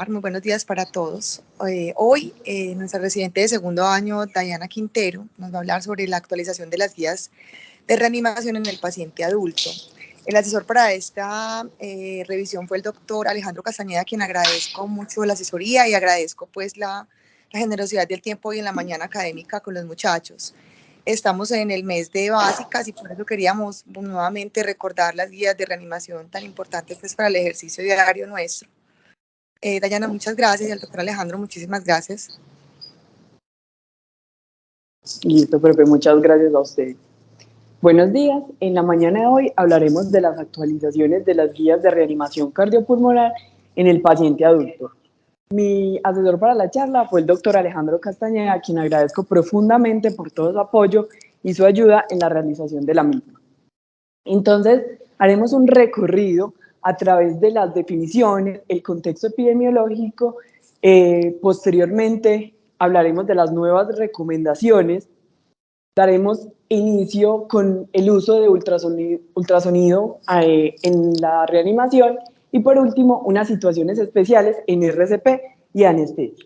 Muy buenos días para todos. Hoy, nuestra residente de segundo año, Dayana Quintero, nos va a hablar sobre la actualización de las guías de reanimación en el paciente adulto. El asesor para esta revisión fue el doctor Alejandro Castañeda, a quien agradezco mucho la asesoría y agradezco pues la generosidad del tiempo hoy en la mañana académica con los muchachos. Estamos en el mes de básicas y por eso queríamos nuevamente recordar las guías de reanimación tan importantes pues, para el ejercicio diario nuestro. Dayana, muchas gracias, y al doctor Alejandro, muchísimas gracias. Listo, profe, muchas gracias a usted. Buenos días, en la mañana de hoy hablaremos de las actualizaciones de las guías de reanimación cardiopulmonar en el paciente adulto. Mi asesor para la charla fue el doctor Alejandro Castañeda, a quien agradezco profundamente por todo su apoyo y su ayuda en la realización de la misma. Entonces, haremos un recorrido a través de las definiciones, el contexto epidemiológico, posteriormente hablaremos de las nuevas recomendaciones, daremos inicio con el uso de ultrasonido en la reanimación y por último unas situaciones especiales en RCP y anestesia.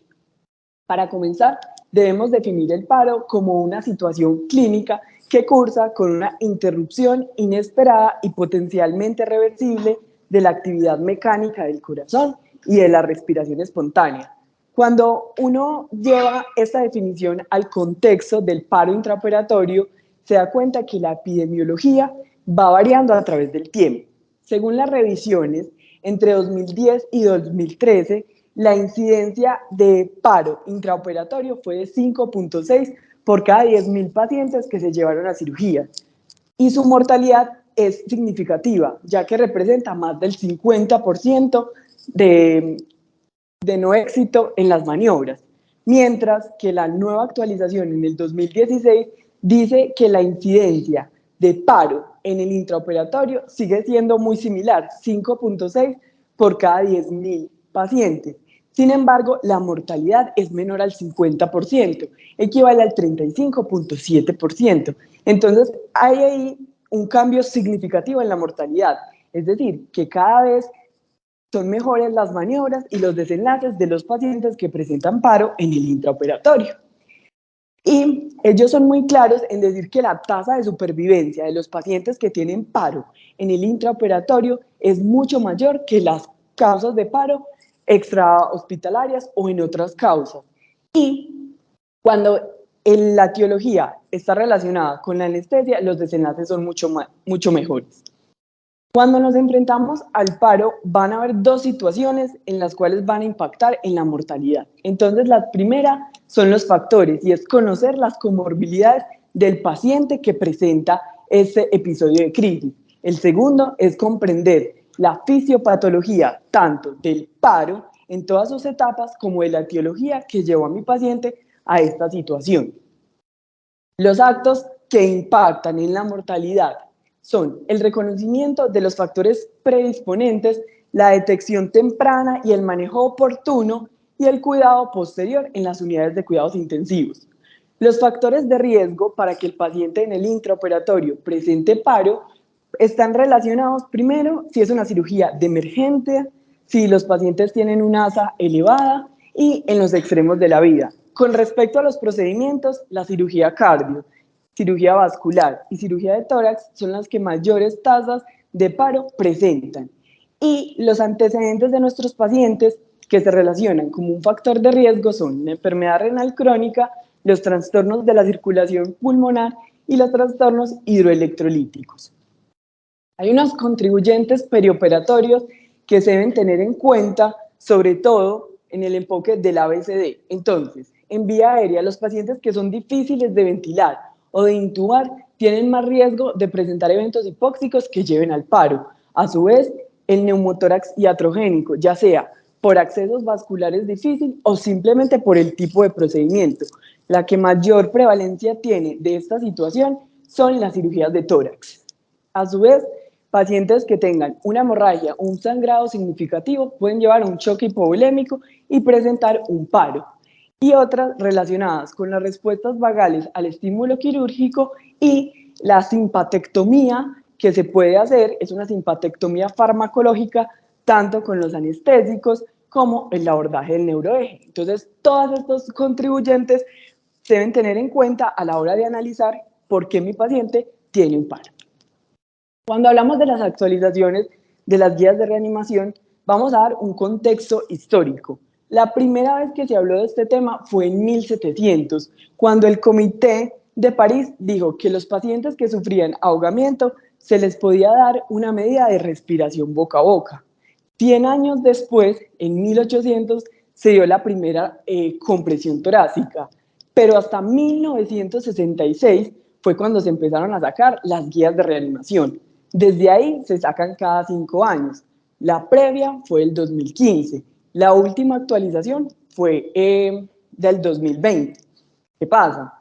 Para comenzar, debemos definir el paro como una situación clínica que cursa con una interrupción inesperada y potencialmente reversible de la actividad mecánica del corazón y de la respiración espontánea. Cuando uno lleva esta definición al contexto del paro intraoperatorio, se da cuenta que la epidemiología va variando a través del tiempo. Según las revisiones, entre 2010 y 2013, la incidencia de paro intraoperatorio fue de 5.6 por cada 10.000 pacientes que se llevaron a cirugía. Y su mortalidad es significativa, ya que representa más del 50% de no éxito en las maniobras, mientras que la nueva actualización en el 2016 dice que la incidencia de paro en el intraoperatorio sigue siendo muy similar, 5.6 por cada 10.000 pacientes. Sin embargo, la mortalidad es menor al 50%, equivale al 35.7%. Entonces, hay ahí un cambio significativo en la mortalidad, es decir, que cada vez son mejores las maniobras y los desenlaces de los pacientes que presentan paro en el intraoperatorio. Y ellos son muy claros en decir que la tasa de supervivencia de los pacientes que tienen paro en el intraoperatorio es mucho mayor que las causas de paro extrahospitalarias o en otras causas. Y cuando la etiología está relacionada con la anestesia, los desenlaces son mucho mejores. Cuando nos enfrentamos al paro, van a haber dos situaciones en las cuales van a impactar en la mortalidad. Entonces, la primera son los factores y es conocer las comorbilidades del paciente que presenta ese episodio de crisis. El segundo es comprender la fisiopatología tanto del paro en todas sus etapas como de la etiología que llevó a mi paciente a esta situación. Los actos que impactan en la mortalidad son el reconocimiento de los factores predisponentes, la detección temprana y el manejo oportuno y el cuidado posterior en las unidades de cuidados intensivos. Los factores de riesgo para que el paciente en el intraoperatorio presente paro están relacionados primero si es una cirugía de emergencia, si los pacientes tienen una asa elevada y en los extremos de la vida. Con respecto a los procedimientos, la cirugía cardio, cirugía vascular y cirugía de tórax son las que mayores tasas de paro presentan. Y los antecedentes de nuestros pacientes que se relacionan como un factor de riesgo son la enfermedad renal crónica, los trastornos de la circulación pulmonar y los trastornos hidroelectrolíticos. Hay unos contribuyentes perioperatorios que se deben tener en cuenta, sobre todo en el enfoque del ABCD. Entonces, en vía aérea, los pacientes que son difíciles de ventilar o de intubar tienen más riesgo de presentar eventos hipóxicos que lleven al paro. A su vez, el neumotórax iatrogénico, ya sea por accesos vasculares difíciles o simplemente por el tipo de procedimiento. La que mayor prevalencia tiene de esta situación son las cirugías de tórax. A su vez, pacientes que tengan una hemorragia o un sangrado significativo pueden llevar a un choque hipovolémico y presentar un paro. Y otras relacionadas con las respuestas vagales al estímulo quirúrgico y la simpatectomía que se puede hacer, es una simpatectomía farmacológica tanto con los anestésicos como el abordaje del neuroeje. Entonces, todos estos contribuyentes se deben tener en cuenta a la hora de analizar por qué mi paciente tiene un paro. Cuando hablamos de las actualizaciones de las guías de reanimación, vamos a dar un contexto histórico. La primera vez que se habló de este tema fue en 1700, cuando el Comité de París dijo que los pacientes que sufrían ahogamiento se les podía dar una medida de respiración boca a boca. 100 años después, en 1800, se dio la primera compresión torácica, pero hasta 1966 fue cuando se empezaron a sacar las guías de reanimación. Desde ahí se sacan cada 5 años. La previa fue el 2015. La última actualización fue del 2020. ¿Qué pasa?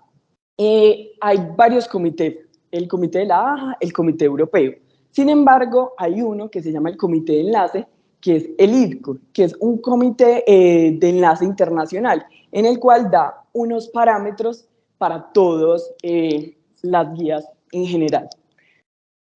Hay varios comités, el comité de la AJA, el comité europeo. Sin embargo, hay uno que se llama el comité de enlace, que es el IDCO, que es un comité de enlace internacional, en el cual da unos parámetros para todas las guías en general.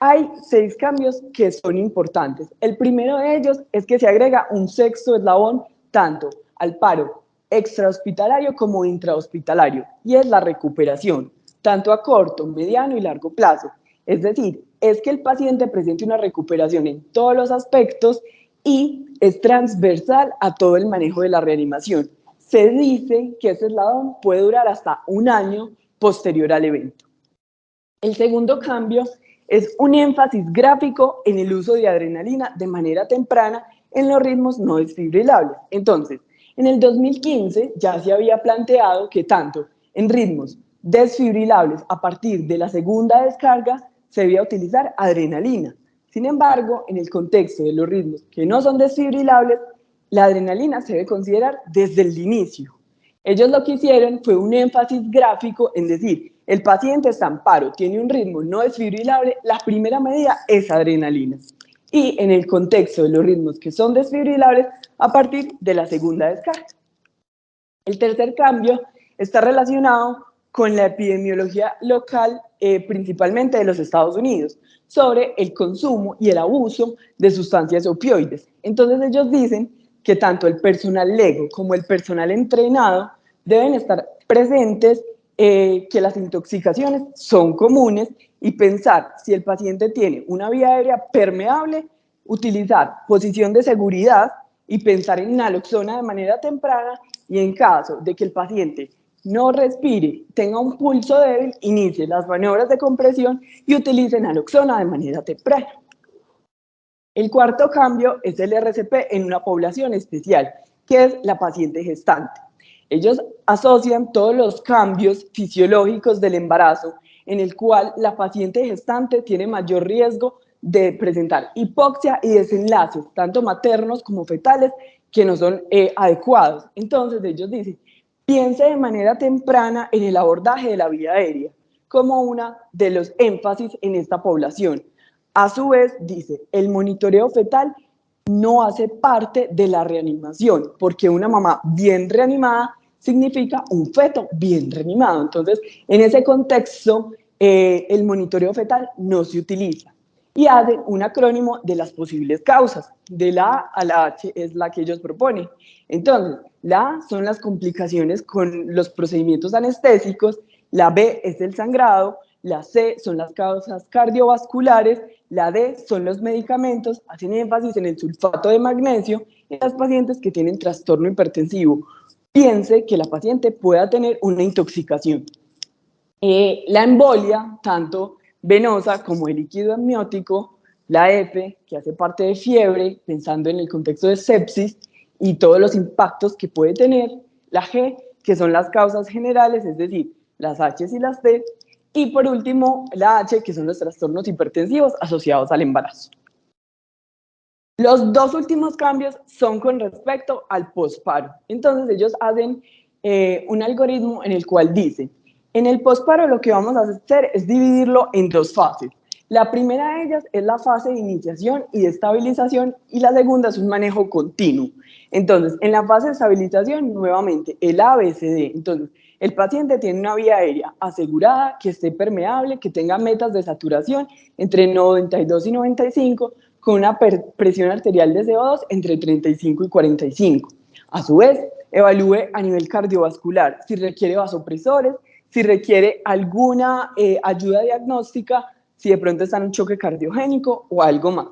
Hay 6 cambios que son importantes. El primero de ellos es que se agrega un sexto eslabón tanto al paro extrahospitalario como intrahospitalario, y es la recuperación, tanto a corto, mediano y largo plazo. Es decir, es que el paciente presente una recuperación en todos los aspectos y es transversal a todo el manejo de la reanimación. Se dice que ese eslabón puede durar hasta 1 año posterior al evento. El segundo cambio es un énfasis gráfico en el uso de adrenalina de manera temprana en los ritmos no desfibrilables. Entonces, en el 2015 ya se había planteado que tanto en ritmos desfibrilables a partir de la segunda descarga se debía utilizar adrenalina. Sin embargo, en el contexto de los ritmos que no son desfibrilables, la adrenalina se debe considerar desde el inicio. Ellos lo que hicieron fue un énfasis gráfico en decir, el paciente está en paro, tiene un ritmo no desfibrilable, la primera medida es adrenalina. Y en el contexto de los ritmos que son desfibrilables, a partir de la segunda descarga. El tercer cambio está relacionado con la epidemiología local, principalmente de los Estados Unidos, sobre el consumo y el abuso de sustancias opioides. Entonces ellos dicen que tanto el personal lego como el personal entrenado deben estar presentes, que las intoxicaciones son comunes y pensar si el paciente tiene una vía aérea permeable, utilizar posición de seguridad y pensar en naloxona de manera temprana, y en caso de que el paciente no respire, tenga un pulso débil, inicie las maniobras de compresión y utilice naloxona de manera temprana. El cuarto cambio es el RCP en una población especial, que es la paciente gestante. Ellos asocian todos los cambios fisiológicos del embarazo, en el cual la paciente gestante tiene mayor riesgo de presentar hipoxia y desenlaces, tanto maternos como fetales, que no son adecuados. Entonces ellos dicen, piense de manera temprana en el abordaje de la vía aérea, como una de los énfasis en esta población. A su vez, dice, el monitoreo fetal no hace parte de la reanimación, porque una mamá bien reanimada significa un feto bien reanimado. Entonces, en ese contexto, el monitoreo fetal no se utiliza. Y hacen un acrónimo de las posibles causas. De la A a la H es la que ellos proponen. Entonces, la A son las complicaciones con los procedimientos anestésicos, la B es el sangrado, la C son las causas cardiovasculares, la D son los medicamentos, hacen énfasis en el sulfato de magnesio en las pacientes que tienen trastorno hipertensivo. Piense que la paciente pueda tener una intoxicación. La embolia, tanto venosa como el líquido amniótico, la F, que hace parte de fiebre, pensando en el contexto de sepsis y todos los impactos que puede tener, la G, que son las causas generales, es decir, las H y las T, y por último, la H, que son los trastornos hipertensivos asociados al embarazo. Los dos últimos cambios son con respecto al posparo. Entonces ellos hacen un algoritmo en el cual dicen, en el posparo lo que vamos a hacer es dividirlo en 2 fases. La primera de ellas es la fase de iniciación y de estabilización, y la segunda es un manejo continuo. Entonces, en la fase de estabilización, nuevamente, el ABCD. Entonces, el paciente tiene una vía aérea asegurada, que esté permeable, que tenga metas de saturación entre 92 y 95, con una presión arterial de CO2 entre 35 y 45. A su vez, evalúe a nivel cardiovascular si requiere vasopresores, si requiere alguna ayuda diagnóstica, si de pronto está en un choque cardiogénico o algo más.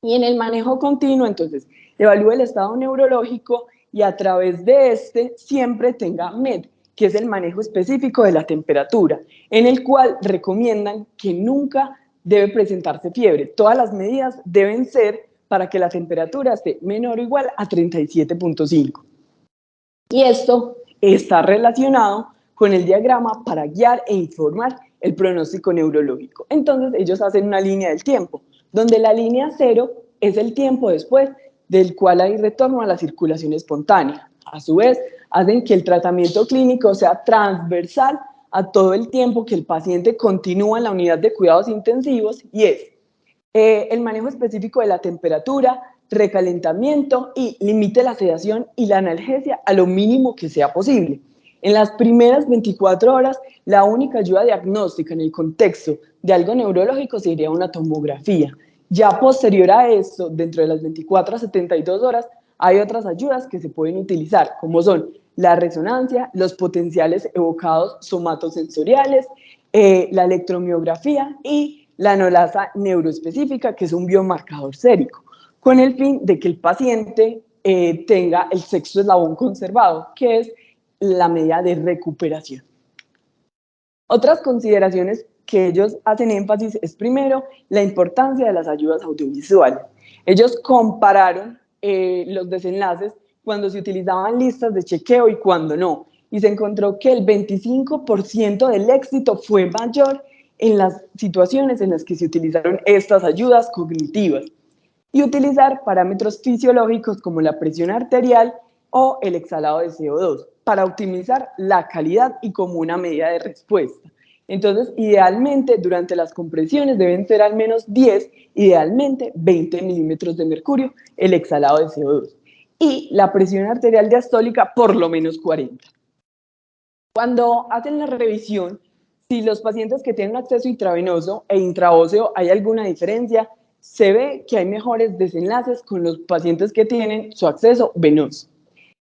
Y en el manejo continuo, entonces, evalúe el estado neurológico y a través de este siempre tenga MED, que es el manejo específico de la temperatura, en el cual recomiendan que nunca debe presentarse fiebre. Todas las medidas deben ser para que la temperatura esté menor o igual a 37.5. Y esto está relacionado con el diagrama para guiar e informar el pronóstico neurológico. Entonces ellos hacen una línea del tiempo, donde la línea 0 es el tiempo después del cual hay retorno a la circulación espontánea. A su vez, hacen que el tratamiento clínico sea transversal a todo el tiempo que el paciente continúa en la unidad de cuidados intensivos y es el manejo específico de la temperatura, recalentamiento y limite la sedación y la analgesia a lo mínimo que sea posible. En las primeras 24 horas, la única ayuda diagnóstica en el contexto de algo neurológico sería una tomografía. Ya posterior a esto, dentro de las 24 a 72 horas, hay otras ayudas que se pueden utilizar, como son la resonancia, los potenciales evocados somatosensoriales, la electromiografía y la anolasa neuroespecífica, que es un biomarcador sérico, con el fin de que el paciente tenga el sexto eslabón conservado, que es la medida de recuperación. Otras consideraciones que ellos hacen énfasis es primero la importancia de las ayudas audiovisuales. Ellos compararon los desenlaces cuando se utilizaban listas de chequeo y cuando no, y se encontró que el 25% del éxito fue mayor en las situaciones en las que se utilizaron estas ayudas cognitivas y utilizar parámetros fisiológicos como la presión arterial o el exhalado de CO2 para optimizar la calidad y como una medida de respuesta. Entonces, idealmente, durante las compresiones deben ser al menos 10, idealmente 20 milímetros de mercurio el exhalado de CO2 y la presión arterial diastólica por lo menos 40. Cuando hacen la revisión, si los pacientes que tienen acceso intravenoso e intraóseo hay alguna diferencia, se ve que hay mejores desenlaces con los pacientes que tienen su acceso venoso.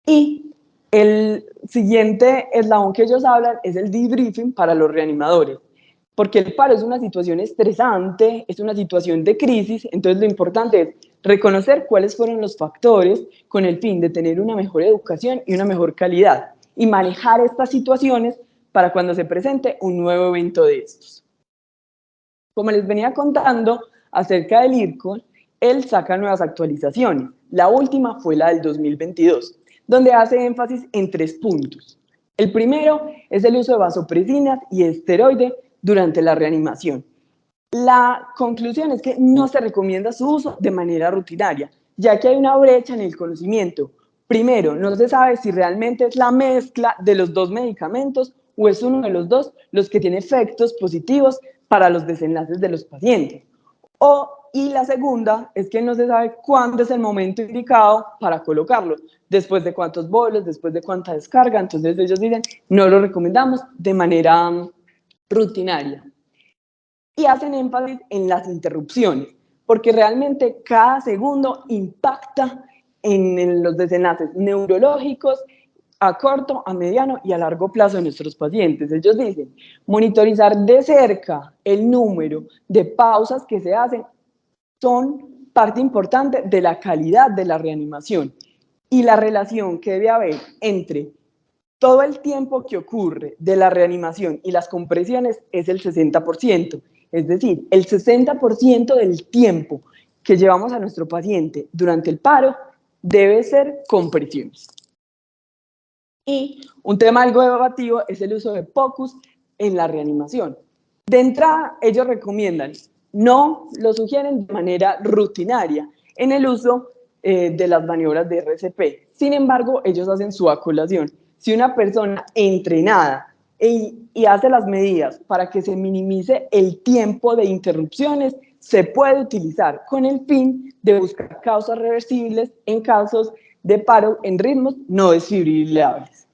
Y el siguiente eslabón que ellos hablan es el debriefing para los reanimadores, porque el paro es una situación estresante, es una situación de crisis, entonces lo importante es reconocer cuáles fueron los factores con el fin de tener una mejor educación y una mejor calidad, y manejar estas situaciones para cuando se presente un nuevo evento de estos. Como les venía contando acerca del IRCOL, él saca nuevas actualizaciones. La última fue la del 2022, donde hace énfasis en 3 puntos. El primero es el uso de vasopresinas y esteroide durante la reanimación. La conclusión es que no se recomienda su uso de manera rutinaria, ya que hay una brecha en el conocimiento. Primero, no se sabe si realmente es la mezcla de los 2 medicamentos o es uno de los 2 los que tiene efectos positivos para los desenlaces de los pacientes. Y la segunda es que no se sabe cuándo es el momento indicado para colocarlo, después de cuántos bolos, después de cuánta descarga. Entonces ellos dicen, no lo recomendamos de manera rutinaria. Y hacen énfasis en las interrupciones, porque realmente cada segundo impacta en los desenlaces neurológicos a corto, a mediano y a largo plazo de nuestros pacientes. Ellos dicen, monitorizar de cerca el número de pausas que se hacen son parte importante de la calidad de la reanimación y la relación que debe haber entre todo el tiempo que ocurre de la reanimación y las compresiones es el 60%. Es decir, el 60% del tiempo que llevamos a nuestro paciente durante el paro debe ser compresiones. Y un tema algo debatido es el uso de POCUS en la reanimación. De entrada, ellos recomiendan, no lo sugieren de manera rutinaria en el uso de las maniobras de RCP. Sin embargo, ellos hacen su acolación. Si una persona entrenada y hace las medidas para que se minimice el tiempo de interrupciones, se puede utilizar con el fin de buscar causas reversibles en casos de paro en ritmos no desfibrilables.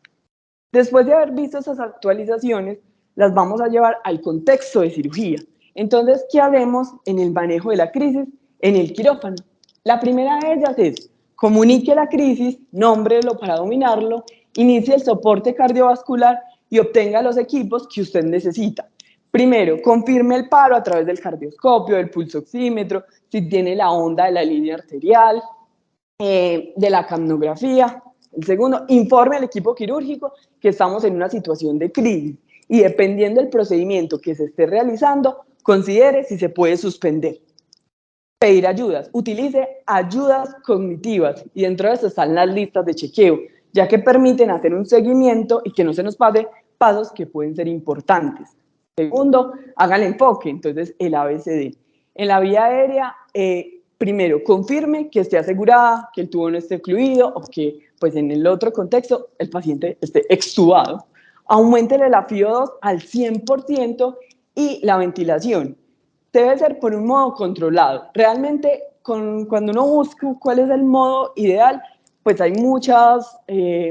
Después de haber visto esas actualizaciones, las vamos a llevar al contexto de cirugía. Entonces, ¿qué haremos en el manejo de la crisis en el quirófano. La primera de ellas es: comunique la crisis, nómbrelo para dominarlo, inicie el soporte cardiovascular y obtenga los equipos que usted necesita. Primero, confirme el paro a través del cardioscopio, del pulsoxímetro, si tiene la onda de la línea arterial, de la capnografía. El segundo, informe al equipo quirúrgico que estamos en una situación de crisis y dependiendo del procedimiento que se esté realizando, considere si se puede suspender. Pedir ayudas. Utilice ayudas cognitivas y dentro de eso están las listas de chequeo, ya que permiten hacer un seguimiento y que no se nos pase pasos que pueden ser importantes. Segundo, haga el enfoque, entonces el ABCD. En la vía aérea, primero, confirme que esté asegurada, que el tubo no esté ocluido o que, pues en el otro contexto, el paciente esté extubado. Auméntele la FIO2 al 100% y la ventilación debe ser por un modo controlado. Realmente, cuando uno busca cuál es el modo ideal, pues hay muchas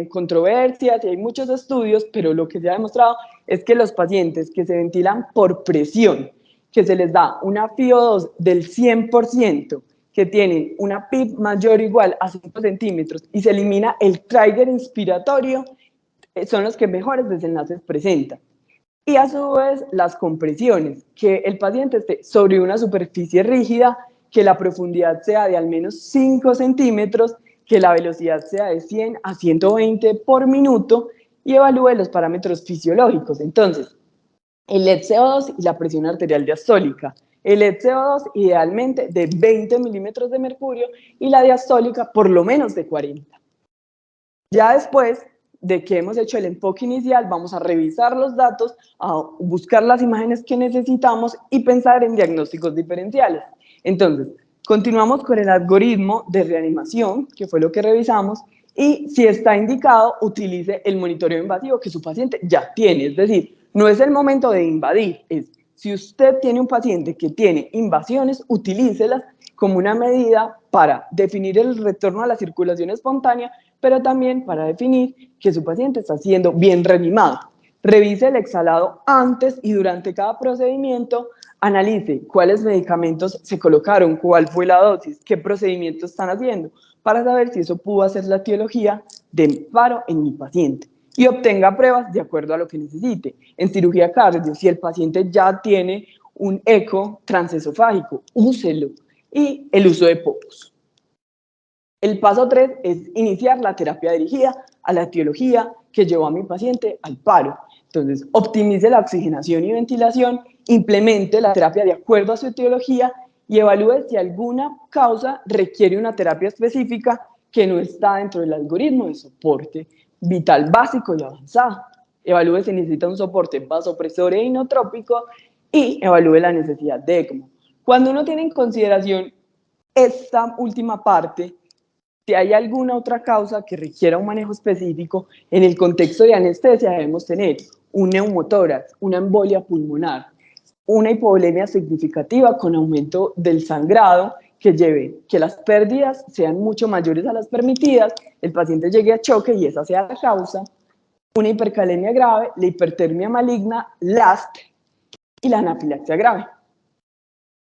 controversias y hay muchos estudios, pero lo que se ha demostrado es que los pacientes que se ventilan por presión, que se les da una FIO2 del 100%, que tienen una PIB mayor o igual a 5 centímetros y se elimina el trigger inspiratorio, son los que mejores desenlaces presentan. Y a su vez las compresiones, que el paciente esté sobre una superficie rígida, que la profundidad sea de al menos 5 centímetros, que la velocidad sea de 100 a 120 por minuto y evalúe los parámetros fisiológicos. Entonces, el LED-CO2 y la presión arterial diastólica. El LED-CO2 idealmente de 20 milímetros de mercurio y la diastólica por lo menos de 40. Ya después de que hemos hecho el enfoque inicial, vamos a revisar los datos, a buscar las imágenes que necesitamos y pensar en diagnósticos diferenciales. Entonces, continuamos con el algoritmo de reanimación, que fue lo que revisamos, y si está indicado, utilice el monitoreo invasivo que su paciente ya tiene. Es decir, no es el momento de invadir, es si usted tiene un paciente que tiene invasiones, utilícelas como una medida para definir el retorno a la circulación espontánea, pero también para definir que su paciente está siendo bien reanimado. Revise el exhalado antes y durante cada procedimiento, analice cuáles medicamentos se colocaron, cuál fue la dosis, qué procedimientos están haciendo, para saber si eso pudo hacer la etiología de paro en mi paciente. Y obtenga pruebas de acuerdo a lo que necesite. En cirugía cardio, si el paciente ya tiene un eco transesofágico, úselo. Y el uso de POPOS. El paso 3 es iniciar la terapia dirigida a la etiología que llevó a mi paciente al paro. Entonces, optimice la oxigenación y ventilación, implemente la terapia de acuerdo a su etiología y evalúe si alguna causa requiere una terapia específica que no está dentro del algoritmo de soporte vital básico y avanzado. Evalúe si necesita un soporte vasopresor e inotrópico y evalúe la necesidad de ECMO. Cuando uno tiene en consideración esta última parte, si hay alguna otra causa que requiera un manejo específico, en el contexto de anestesia debemos tener un neumotórax, una embolia pulmonar, una hipovolemia significativa con aumento del sangrado que lleve que las pérdidas sean mucho mayores a las permitidas, el paciente llegue a choque y esa sea la causa, una hipercalemia grave, la hipertermia maligna, LAST y la anafilaxia grave.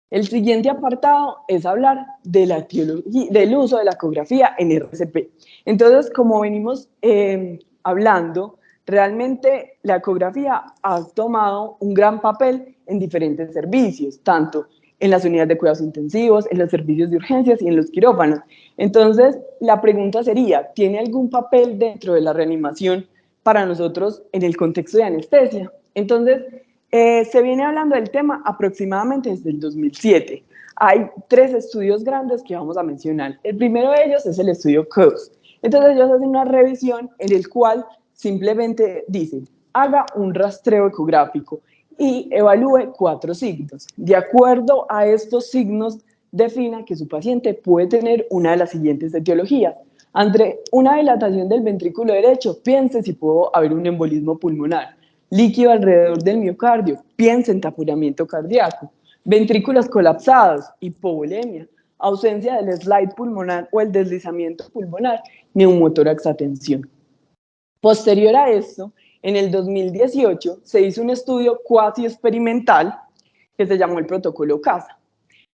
El siguiente apartado es hablar de la etiología, del uso de la ecografía en RCP. Entonces, como venimos hablando, realmente la ecografía ha tomado un gran papel en diferentes servicios, tanto en las unidades de cuidados intensivos, en los servicios de urgencias y en los quirófanos. Entonces, la pregunta sería, ¿tiene algún papel dentro de la reanimación para nosotros en el contexto de anestesia? Entonces, se viene hablando del tema aproximadamente desde el 2007. Hay 3 estudios grandes que vamos a mencionar. El primero de ellos es el estudio COAST. Entonces ellos hacen una revisión en el cual simplemente dicen, haga un rastreo ecográfico y evalúe 4 signos. De acuerdo a estos signos, defina que su paciente puede tener una de las siguientes etiologías. Ante una dilatación del ventrículo derecho, piense si pudo haber un embolismo pulmonar. Líquido alrededor del miocardio, piensa en taponamiento cardíaco, ventrículos colapsados, hipovolemia, ausencia del slide pulmonar o el deslizamiento pulmonar, neumotórax atención. Posterior a esto, en el 2018 se hizo un estudio cuasi experimental que se llamó el protocolo CASA.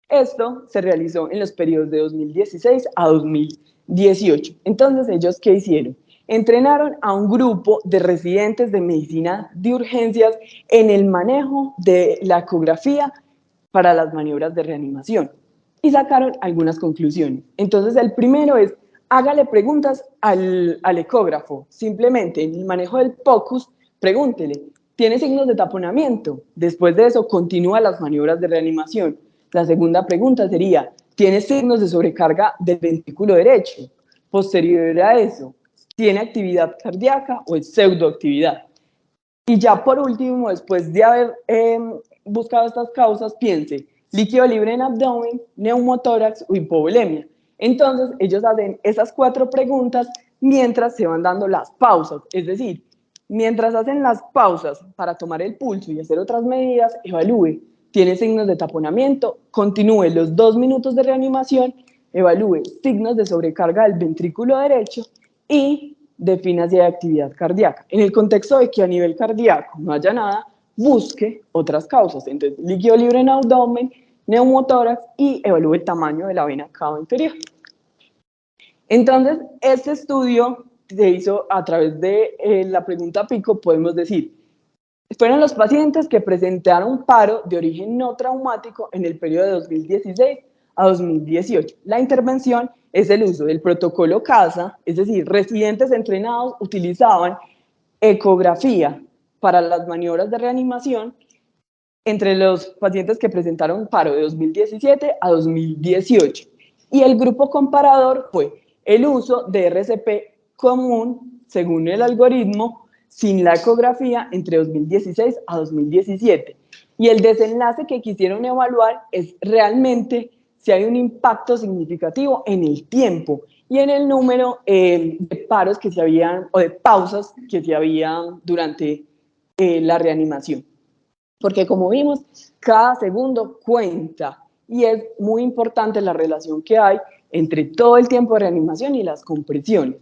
Esto se realizó en los periodos de 2016 a 2018. Entonces, ¿ellos qué hicieron? Entrenaron a un grupo de residentes de medicina de urgencias en el manejo de la ecografía para las maniobras de reanimación y sacaron algunas conclusiones. Entonces, el primero es, hágale preguntas al ecógrafo. Simplemente en el manejo del POCUS, pregúntele, ¿tiene signos de taponamiento? Después de eso, continúa las maniobras de reanimación. La segunda pregunta sería, ¿tiene signos de sobrecarga del ventrículo derecho? Posterior a eso, ¿tiene actividad cardíaca o es pseudoactividad? Y ya por último, después de haber buscado estas causas, piense, líquido libre en abdomen, neumotórax o hipovolemia. Entonces, ellos hacen esas 4 preguntas mientras se van dando las pausas. Es decir, mientras hacen las pausas para tomar el pulso y hacer otras medidas, evalúe, tiene signos de taponamiento, continúe los 2 minutos de reanimación, evalúe signos de sobrecarga del ventrículo derecho y defina si hay actividad cardíaca. En el contexto de que a nivel cardíaco no haya nada, busque otras causas. Entonces, líquido libre en abdomen, neumotórax y evalúe el tamaño de la vena cava inferior. Entonces, este estudio se hizo a través de la pregunta PICO, podemos decir, fueron los pacientes que presentaron paro de origen no traumático en el periodo de 2016 a 2018. La intervención es el uso del protocolo CASA, es decir, residentes entrenados utilizaban ecografía para las maniobras de reanimación entre los pacientes que presentaron paro de 2017 a 2018. Y el grupo comparador fue el uso de RCP común según el algoritmo sin la ecografía entre 2016 a 2017. Y el desenlace que quisieron evaluar es realmente si hay un impacto significativo en el tiempo y en el número de paros que se habían, o de pausas que se habían durante la reanimación. Porque como vimos, cada segundo cuenta y es muy importante la relación que hay entre todo el tiempo de reanimación y las compresiones,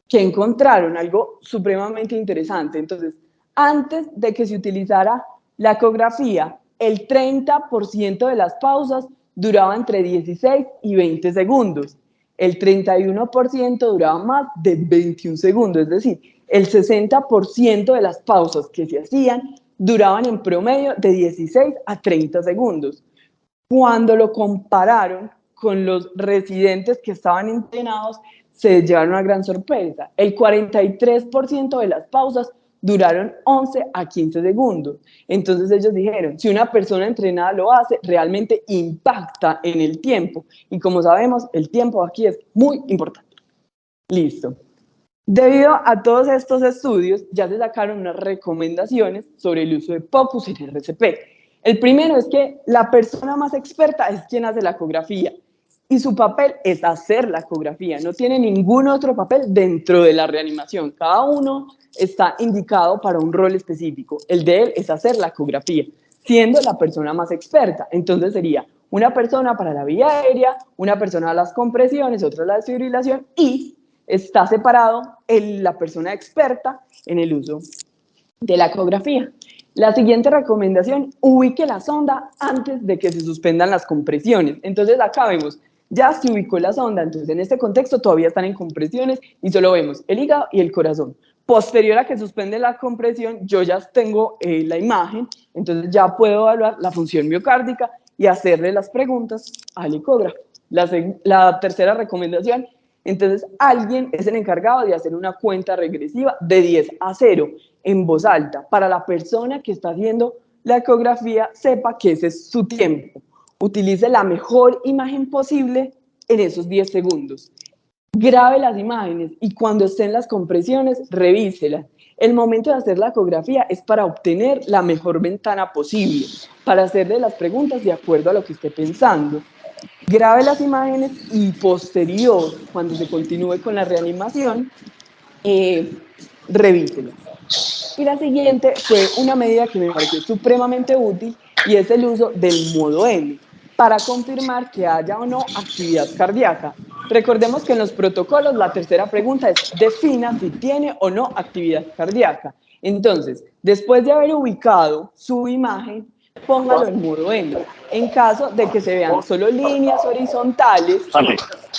que encontraron algo supremamente interesante. Entonces, antes de que se utilizara la ecografía, el 30% de las pausas duraba entre 16 y 20 segundos. El 31% duraba más de 21 segundos, es decir, el 60% de las pausas que se hacían duraban en promedio de 16 a 30 segundos. Cuando lo compararon con los residentes que estaban entrenados, se llevaron una gran sorpresa. El 43% de las pausas duraron 11 a 15 segundos. Entonces ellos dijeron, si una persona entrenada lo hace, realmente impacta en el tiempo. Y como sabemos, el tiempo aquí es muy importante. Listo. Debido a todos estos estudios, ya se sacaron unas recomendaciones sobre el uso de POCUS en RCP. El primero es que la persona más experta es quien hace la ecografía y su papel es hacer la ecografía, no tiene ningún otro papel dentro de la reanimación. Cada uno está indicado para un rol específico. El de él es hacer la ecografía, siendo la persona más experta. Entonces sería una persona para la vía aérea, una persona a las compresiones, otra a la desfibrilación y está separado la persona experta en el uso de la ecografía. La siguiente recomendación, ubique la sonda antes de que se suspendan las compresiones. Entonces acá vemos, ya se ubicó la sonda, entonces en este contexto todavía están en compresiones y solo vemos el hígado y el corazón. Posterior a que suspende la compresión, yo ya tengo la imagen, entonces ya puedo evaluar la función miocárdica y hacerle las preguntas al ecógrafo. La tercera recomendación, entonces alguien es el encargado de hacer una cuenta regresiva de 10 a 0 en voz alta para la persona que está haciendo la ecografía sepa que ese es su tiempo. Utilice la mejor imagen posible en esos 10 segundos. Grabe las imágenes y cuando estén las compresiones, revíselas. El momento de hacer la ecografía es para obtener la mejor ventana posible, para hacerle las preguntas de acuerdo a lo que esté pensando. Grabe las imágenes y posterior, cuando se continúe con la reanimación, revíselas. Y la siguiente fue una medida que me pareció supremamente útil y es el uso del modo M para confirmar que haya o no actividad cardíaca. Recordemos que en los protocolos la tercera pregunta es defina si tiene o no actividad cardíaca. Entonces, después de haber ubicado su imagen, póngalo en modo M. En caso de que se vean solo líneas horizontales,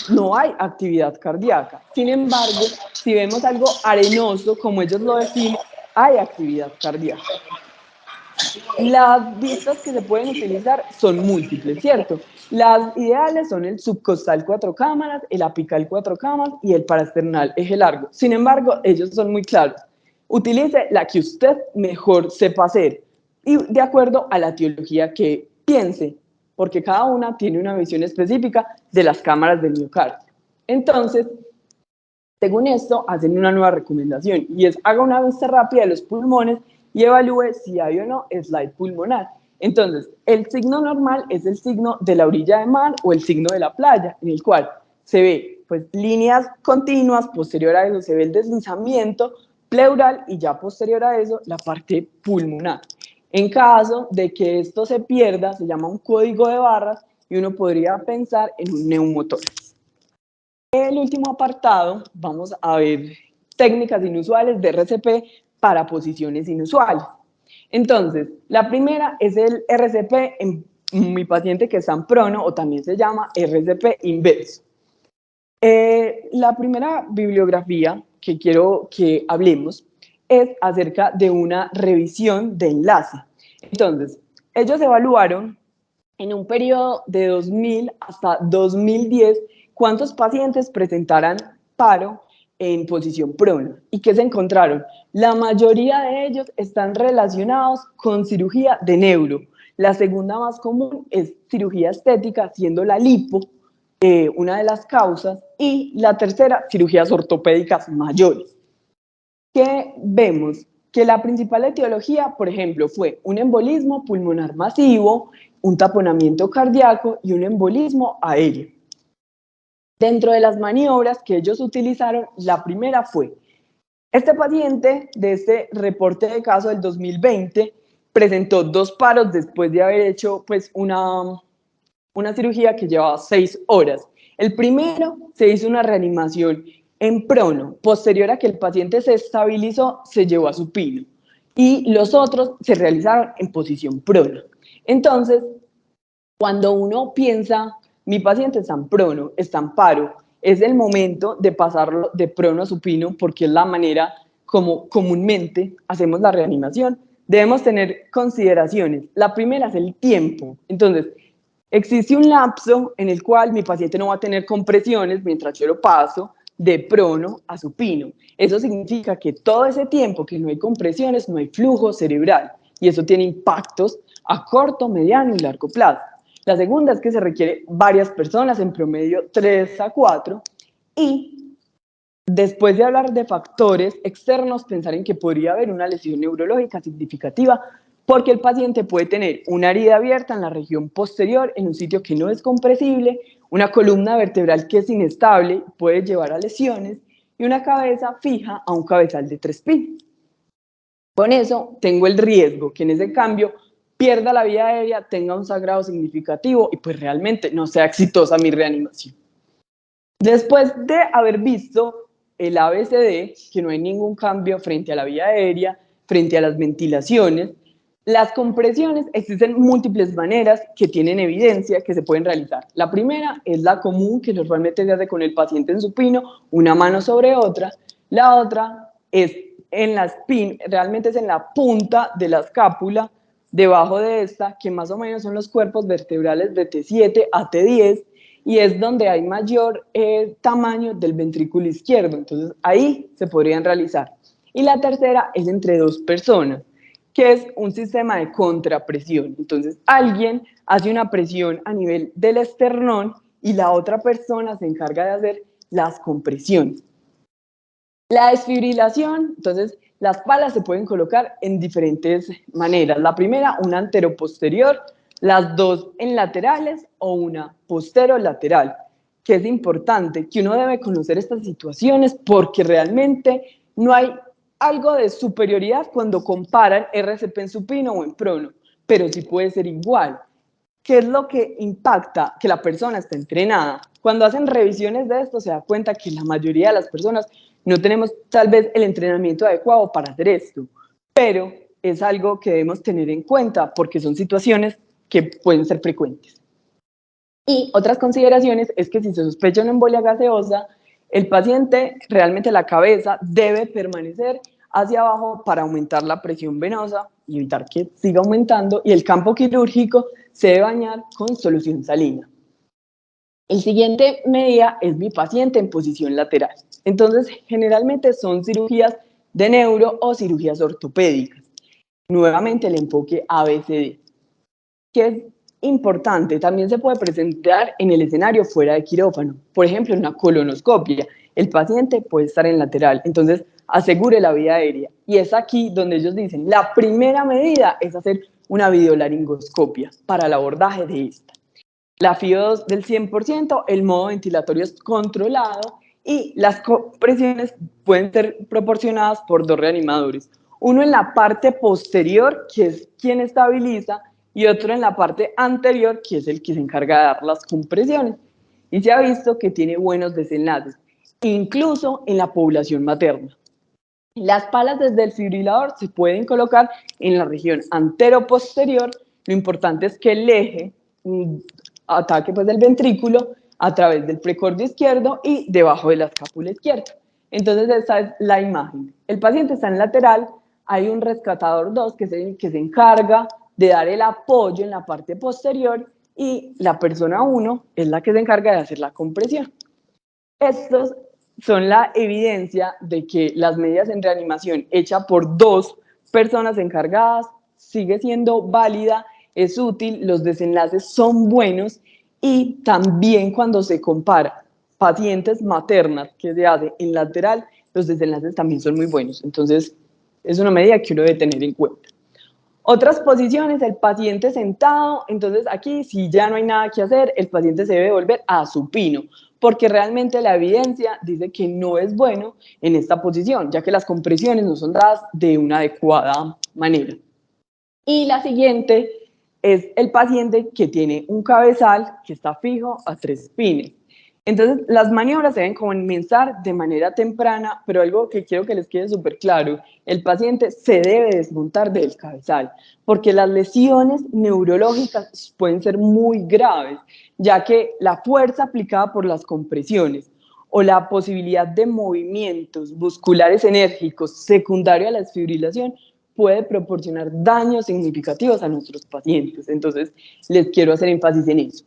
no hay actividad cardíaca. Sin embargo, si vemos algo arenoso, como ellos lo definen, hay actividad cardíaca. Las vistas que se pueden utilizar son múltiples, ¿cierto? Las ideales son el subcostal 4 cámaras, el apical 4 cámaras y el parasternal eje largo. Sin embargo, ellos son muy claros. Utilice la que usted mejor sepa hacer y de acuerdo a la etiología que piense, porque cada una tiene una visión específica de las cámaras del miocardio. Entonces, según esto, hacen una nueva recomendación y es haga una vista rápida de los pulmones y evalúe si hay o no slide pulmonar. Entonces, el signo normal es el signo de la orilla de mar o el signo de la playa, en el cual se ve pues, líneas continuas, posterior a eso se ve el deslizamiento pleural y ya posterior a eso la parte pulmonar. En caso de que esto se pierda, se llama un código de barras y uno podría pensar en un neumotórax. El último apartado, vamos a ver técnicas inusuales de RCP para posiciones inusuales. Entonces, la primera es el RCP en mi paciente que está en prono o también se llama RCP inverso. La primera bibliografía que quiero que hablemos es acerca de una revisión de enlace. Entonces, ellos evaluaron en un periodo de 2000 hasta 2010 cuántos pacientes presentaran paro en posición prona. ¿Y qué se encontraron? La mayoría de ellos están relacionados con cirugía de neuro. La segunda más común es cirugía estética, siendo la lipo una de las causas, y la tercera, cirugías ortopédicas mayores. ¿Qué vemos? Que la principal etiología, por ejemplo, fue un embolismo pulmonar masivo, un taponamiento cardíaco y un embolismo aéreo. Dentro de las maniobras que ellos utilizaron, la primera fue, este paciente de este reporte de caso del 2020 presentó 2 paros después de haber hecho pues, una cirugía que llevaba 6 horas. El primero se hizo una reanimación en prono, posterior a que el paciente se estabilizó, se llevó a supino y los otros se realizaron en posición prona. Entonces, cuando uno piensa, mi paciente está en prono, está en paro, es el momento de pasarlo de prono a supino porque es la manera como comúnmente hacemos la reanimación. Debemos tener consideraciones. La primera es el tiempo. Entonces, existe un lapso en el cual mi paciente no va a tener compresiones mientras yo lo paso de prono a supino. Eso significa que todo ese tiempo que no hay compresiones, no hay flujo cerebral y eso tiene impactos a corto, mediano y largo plazo. La segunda es que se requiere varias personas, en promedio 3 a 4, y después de hablar de factores externos, pensar en que podría haber una lesión neurológica significativa porque el paciente puede tener una herida abierta en la región posterior, en un sitio que no es compresible, una columna vertebral que es inestable, puede llevar a lesiones, y una cabeza fija a un cabezal de 3 pinos. Con eso tengo el riesgo que en ese cambio pierda la vía aérea, tenga un sangrado significativo y pues realmente no sea exitosa mi reanimación. Después de haber visto el ABCD, que no hay ningún cambio frente a la vía aérea, frente a las ventilaciones, las compresiones, existen múltiples maneras que tienen evidencia que se pueden realizar. La primera es la común, que normalmente se hace con el paciente en supino, una mano sobre otra. La otra es en la spin, realmente es en la punta de la escápula, debajo de esta, que más o menos son los cuerpos vertebrales de T7 a T10, y es donde hay mayor tamaño del ventrículo izquierdo. Entonces, ahí se podrían realizar. Y la tercera es entre 2 personas, que es un sistema de contrapresión. Entonces, alguien hace una presión a nivel del esternón y la otra persona se encarga de hacer las compresiones. La desfibrilación, entonces, las palas se pueden colocar en diferentes maneras. La primera, una anteroposterior, las 2 en laterales o una posterolateral, que es importante, que uno debe conocer estas situaciones porque realmente no hay algo de superioridad cuando comparan RCP en supino o en prono, pero sí puede ser igual. ¿Qué es lo que impacta? Que la persona está entrenada. Cuando hacen revisiones de esto se da cuenta que la mayoría de las personas no tenemos tal vez el entrenamiento adecuado para hacer esto, pero es algo que debemos tener en cuenta porque son situaciones que pueden ser frecuentes. Y otras consideraciones es que si se sospecha una embolia gaseosa, el paciente, realmente la cabeza debe permanecer hacia abajo para aumentar la presión venosa y evitar que siga aumentando, y el campo quirúrgico se debe bañar con solución salina. El siguiente medida es mi paciente en posición lateral. Entonces, generalmente son cirugías de neuro o cirugías ortopédicas. Nuevamente el enfoque ABCD, que es importante, también se puede presentar en el escenario fuera de quirófano. Por ejemplo, en una colonoscopia, el paciente puede estar en lateral, entonces asegure la vía aérea. Y es aquí donde ellos dicen, la primera medida es hacer una videolaringoscopia para el abordaje de esta. La FIO2 del 100%, el modo ventilatorio es controlado y las compresiones pueden ser proporcionadas por dos reanimadores. Uno en la parte posterior, que es quien estabiliza, y otro en la parte anterior, que es el que se encarga de dar las compresiones. Y se ha visto que tiene buenos desenlaces, incluso en la población materna. Las palas desde el fibrilador se pueden colocar en la región antero-posterior. Lo importante es que el eje ataque pues del ventrículo a través del precordio izquierdo y debajo de la escápula izquierda. Entonces esta es la imagen. El paciente está en lateral, hay un rescatador 2 que es el que se encarga de dar el apoyo en la parte posterior y la persona 1 es la que se encarga de hacer la compresión. Estos son la evidencia de que las medidas en reanimación hecha por dos personas encargadas sigue siendo válida, es útil, los desenlaces son buenos y también cuando se compara pacientes maternas que se hace en lateral, los desenlaces también son muy buenos. Entonces, es una medida que uno debe tener en cuenta. Otras posiciones, el paciente sentado, entonces aquí si ya no hay nada que hacer, el paciente se debe volver a supino, porque realmente la evidencia dice que no es bueno en esta posición, ya que las compresiones no son dadas de una adecuada manera. Y la siguiente es el paciente que tiene un cabezal que está fijo a 3 pines. Entonces, las maniobras se deben comenzar de manera temprana, pero algo que quiero que les quede súper claro, el paciente se debe desmontar del cabezal, porque las lesiones neurológicas pueden ser muy graves, ya que la fuerza aplicada por las compresiones o la posibilidad de movimientos musculares enérgicos secundario a la desfibrilación puede proporcionar daños significativos a nuestros pacientes. Entonces, les quiero hacer énfasis en eso.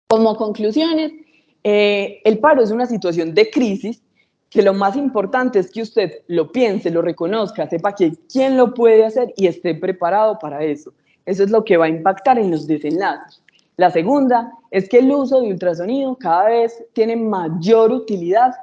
Como conclusiones, el paro es una situación de crisis que lo más importante es que usted lo piense, lo reconozca, sepa que quién lo puede hacer y esté preparado para eso. Eso es lo que va a impactar en los desenlaces. La segunda es que el uso de ultrasonido cada vez tiene mayor utilidad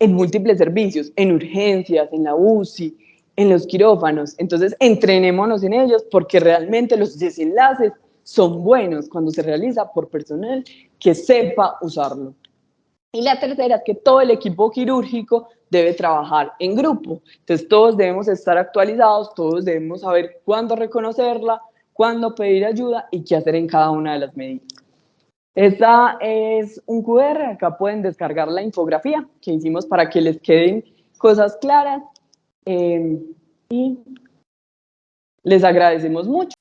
en múltiples servicios, en urgencias, en la UCI, en los quirófanos. Entonces, entrenémonos en ellos porque realmente los desenlaces son buenos cuando se realiza por personal que sepa usarlo. Y la tercera es que todo el equipo quirúrgico debe trabajar en grupo. Entonces, todos debemos estar actualizados, todos debemos saber cuándo reconocerla, cuándo pedir ayuda y qué hacer en cada una de las medidas. Esta es un QR, acá pueden descargar la infografía que hicimos para que les queden cosas claras y les agradecemos mucho.